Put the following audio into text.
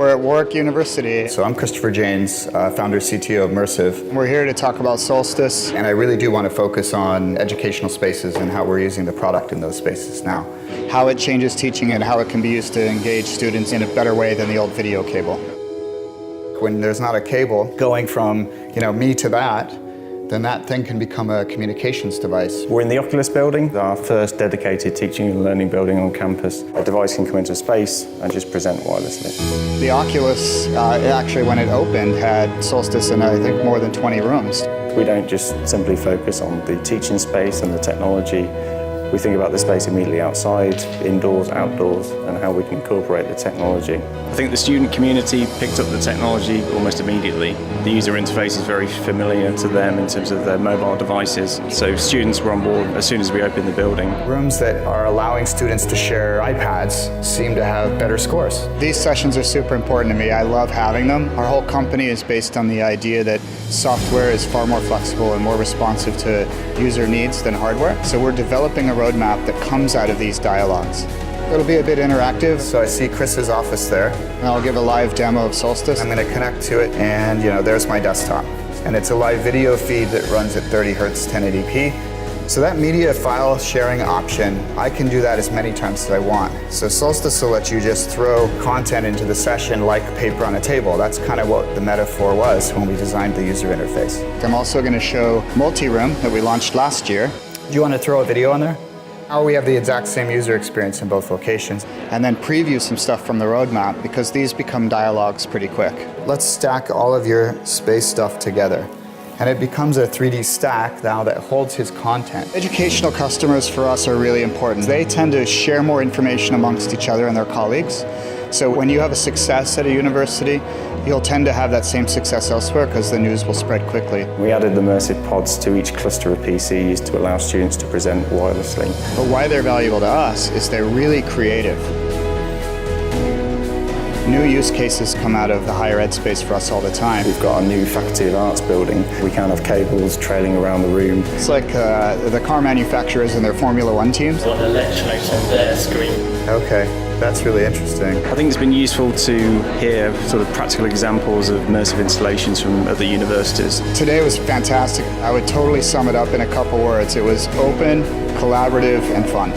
We're at Warwick University. So I'm Christopher Janes, founder CTO of Mersive. We're here to talk about Solstice. And I really do want to focus on educational spaces and how we're using the product in those spaces now. How it changes teaching and how it can be used to engage students in a better way than the old video cable. When there's not a cable going from me to that, then that thing can become a communications device. We're in the Oculus building, our first dedicated teaching and learning building on campus. A device can come into a space and just present wirelessly. The Oculus, actually when it opened, had Solstice in I think more than 20 rooms. We don't just simply focus on the teaching space and the technology. We think about the space immediately outside, indoors, outdoors, and how we can incorporate the technology. I think the student community picked up the technology almost immediately. The user interface is very familiar to them in terms of their mobile devices, so students were on board as soon as we opened the building. Rooms that are allowing students to share iPads seem to have better scores. These sessions are super important to me. I love having them. Our whole company is based on the idea that software is far more flexible and more responsive to user needs than hardware. So we're developing a roadmap that comes out of these dialogues. It'll be a bit interactive. So I see Chris's office there. And I'll give a live demo of Solstice. I'm going to connect to it and there's my desktop. And it's a live video feed that runs at 30 Hertz 1080p. So that media file sharing option, I can do that as many times as I want. So Solstice will let you just throw content into the session like paper on a table. That's kind of what the metaphor was when we designed the user interface. I'm also going to show Multi-Room that we launched last year. Do you want to throw a video on there? Now we have the exact same user experience in both locations. And then preview some stuff from the roadmap because these become dialogues pretty quick. Let's stack all of your space stuff together. And it becomes a 3D stack now that holds his content. Educational customers for us are really important. They tend to share more information amongst each other and their colleagues. So when you have a success at a university, you'll tend to have that same success elsewhere because the news will spread quickly. We added the Mersive pods to each cluster of PCs to allow students to present wirelessly. But why they're valuable to us is they're really creative. New use cases come out of the higher ed space for us all the time. We've got a new Faculty of Arts building. We can have cables trailing around the room. It's like the car manufacturers and their Formula One teams. Got electrodes on their screen. Okay, that's really interesting. I think it's been useful to hear sort of practical examples of Mersive installations from other universities. Today was fantastic. I would totally sum it up in a couple words. It was open, collaborative, and fun.